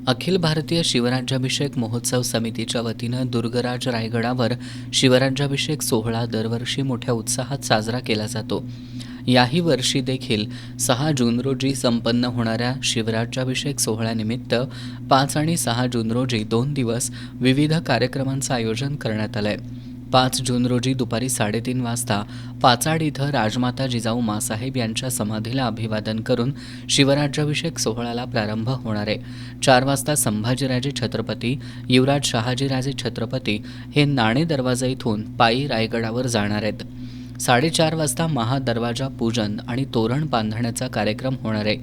अखिल भारतीय शिवराज्याभिषेक महोत्सव समितीच्या वतीनं दुर्गराज रायगडावर शिवराज्याभिषेक सोहळा दरवर्षी मोठ्या उत्साहात साजरा केला जातो. याही वर्षी देखील 6 जून रोजी संपन्न होणाऱ्या शिवराज्याभिषेक सोहळ्यानिमित्त 5 आणि 6 जून रोजी 2 दिवस विविध कार्यक्रमांचं आयोजन करण्यात आलंय. 5 जून रोजी दुपारी 3:30 वाजता पाचाड इथं राजमाता जिजाऊ माँसाहेब यांच्या समाधीला अभिवादन करून शिवराज्याभिषेक सोहळ्याला प्रारंभ होणार आहे. 4 वाजता संभाजीराजे छत्रपती, युवराज शहाजीराजे छत्रपती हे नाणे दरवाजा इथून पायी रायगडावर जाणार आहेत. 4:30 वाजता महादरवाजा पूजन आणि तोरण बांधण्याचा कार्यक्रम होणार आहे.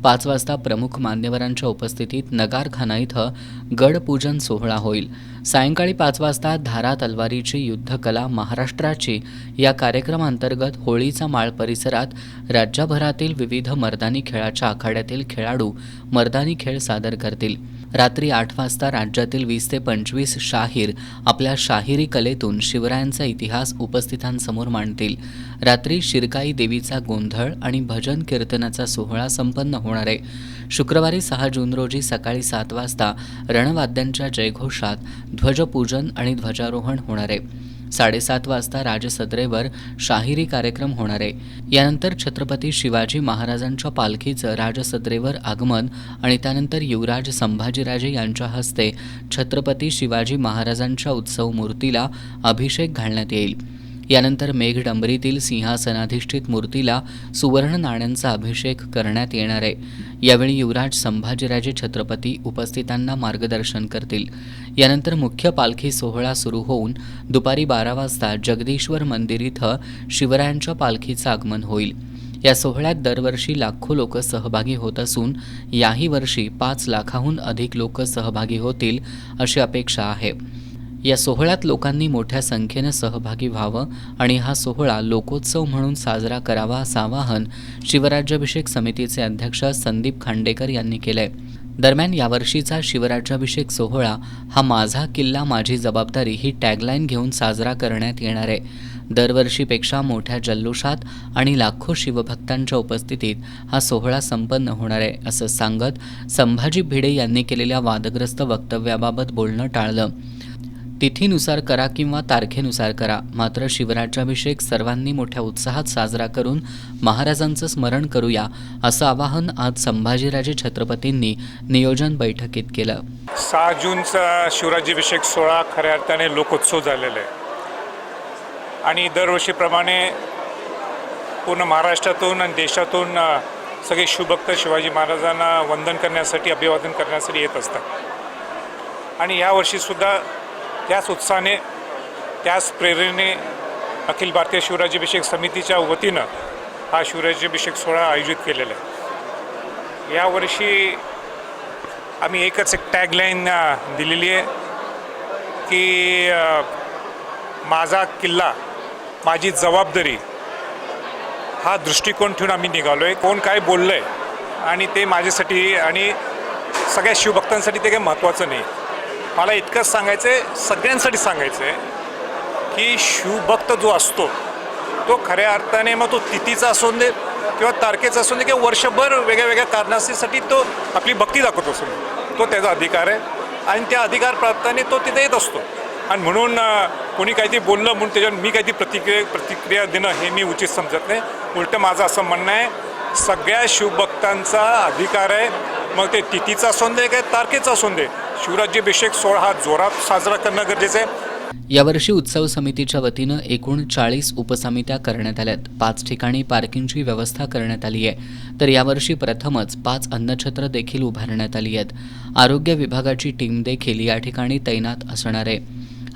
5 वाजता प्रमुख मान्यवरांच्या उपस्थितीत नगारखाना इथं गडपूजन सोहळा होईल. सायंकाळी 5 वाजता धारा तलवारीची युद्धकला महाराष्ट्राची या कार्यक्रमांतर्गत होळीचा माळ परिसरात राज्यभरातील विविध मर्दानी खेळाच्या आखाड्यातील खेळाडू मर्दानी खेळ सादर करतील. रात्री 8 वाजता राज्यातील 20 ते 25 शाहीर आपल्या शाहिरी कलेतून शिवरायांचा इतिहास उपस्थितांसमोर मांडतील. रात्री शिरकाई देवीचा गोंधळ आणि भजन कीर्तनाचा सोहळा संपन्न होणार आहे. शुक्रवारी 6 जून रोजी सकाळी 7 वाजता रणवाद्यांच्या जयघोषात ध्वजपूजन आणि ध्वजारोहण होणार आहे. 7:30 वाजता राजसदरेवर शाहिरी कार्यक्रम होणार आहे. यानंतर छत्रपती शिवाजी महाराजांच्या पालखीचं राजसदरेवर आगमन आणि त्यानंतर युवराज संभाजीराजे यांच्या हस्ते छत्रपती शिवाजी महाराजांच्या उत्सव मूर्तीला अभिषेक घालण्यात येईल. यानंतर मेघडंबरीतील सिंहासनाधिष्ठित मूर्तीला सुवर्ण नाण्यांचा अभिषेक करण्यात येणार आहे. यावेळी युवराज संभाजीराजे छत्रपती उपस्थितांना मार्गदर्शन करतील. यानंतर मुख्य पालखी सोहळा सुरू होऊन दुपारी 12 वाजता जगदीश्वर मंदिर इथं शिवरायांच्या पालखीचं आगमन होईल. या सोहळ्यात दरवर्षी लाखो लोक सहभागी होत असून याही वर्षी 5 लाखाहून अधिक लोक सहभागी होतील अशी अपेक्षा आहे. या सोहळ्यात लोकांनी मोठ्या संख्येनं सहभागी व्हावं आणि हा सोहळा लोकोत्सव म्हणून साजरा करावा असं आवाहन शिवराज्याभिषेक समितीचे अध्यक्ष संदीप खांडेकर यांनी केलंय. दरम्यान यावर्षीचा शिवराज्याभिषेक सोहळा हा माझा किल्ला माझी जबाबदारी ही टॅगलाईन घेऊन साजरा करण्यात येणार आहे. दरवर्षीपेक्षा मोठ्या जल्लोषात आणि लाखो शिवभक्तांच्या उपस्थितीत हा सोहळा संपन्न होणार आहे असं सांगत संभाजी भिडे यांनी केलेल्या वादग्रस्त वक्तव्याबाबत बोलणं टाळलं. तिथीनुसार करा किंवा तारखेनुसार करा, मात्र शिवराज्याभिषेक सर्वांनी मोठ्या उत्साहात साजरा करून महाराजांचं स्मरण करूया असं आवाहन आज संभाजीराजे छत्रपतींनी नियोजन बैठकीत केलं. 6 जूनचा शिवराज्याभिषेक सोहळा खऱ्या अर्थाने लोकोत्सव झालेला आहे आणि दरवर्षीप्रमाणे पूर्ण महाराष्ट्रातून आणि देशातून सगळे शिवभक्त शिवाजी महाराजांना वंदन करण्यासाठी अभिवादन करण्यासाठी येत असतात आणि यावर्षीसुद्धा त्याच उत्साहाने त्याच प्रेरणेने अखिल भारतीय शिवराज्याभिषेक समितीच्या वतीनं हा शिवराज्याभिषेक सोहळा आयोजित केलेला आहे. यावर्षी आम्ही एकच टॅगलाईन दिलेली आहे की माझा किल्ला माझी जबाबदारी हा दृष्टिकोन ठेवून आम्ही निघालो आहे. कोण काय बोललं आहे आणि ते माझ्यासाठी आणि सगळ्या शिवभक्तांसाठी ते काही महत्त्वाचं नाही. मला इतकंच सांगायचं आहे, सगळ्यांसाठी सांगायचं आहे की शिवभक्त जो असतो तो खऱ्या अर्थाने मग तो तिथीचा असू दे किंवा तारखेचा असू दे किंवा वर्षभर वेगळ्या वेगळ्या कारणासाठी तो आपली भक्ती दाखवत असतो, तो त्याचा अधिकार आहे आणि त्या अधिकार प्राप्ताने तो तिथे येत असतो. आणि म्हणून कोणी काहीतरी बोललं म्हणून त्याच्यावर मी काहीतरी प्रतिक्रिया देणं हे मी उचित समजत नाही. उलटं माझं असं म्हणणं आहे, सगळ्या शिवभक्तांचा अधिकार आहे, मग ते तिथीचा असू दे काय तारखेचा असू दे, शिवराज्याभिषेक सोहळा हा जोरात साजरा करणं गरजेचं आहे. यावर्षी उत्सव समितीच्या वतीनं एकूण 40 उपसमित्या करण्यात आल्यात. 5 ठिकाणी पार्किंगची व्यवस्था करण्यात आली आहे. तर यावर्षी प्रथमच 5 अन्नछत्र देखील उभारण्यात आली आहेत. आरोग्य विभागाची टीम देखील या ठिकाणी तैनात असणार आहे.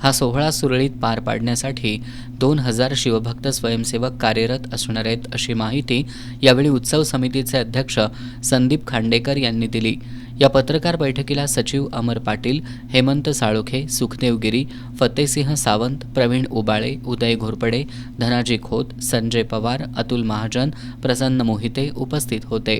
हा सोहळा सुरळीत पार पाडण्यासाठी 2000 शिवभक्त स्वयंसेवक कार्यरत असणार आहेत अशी माहिती यावेळी उत्सव समितीचे अध्यक्ष संदीप खांडेकर यांनी दिली. या पत्रकार बैठकीला सचिव अमर पाटील, हेमंत साळोखे, सुखदेव गिरी, फतेसिंह सावंत, प्रवीण उबाळे, उदय घोरपडे, धनाजी खोत, संजय पवार, अतुल महाजन, प्रसन्न मोहिते उपस्थित होते.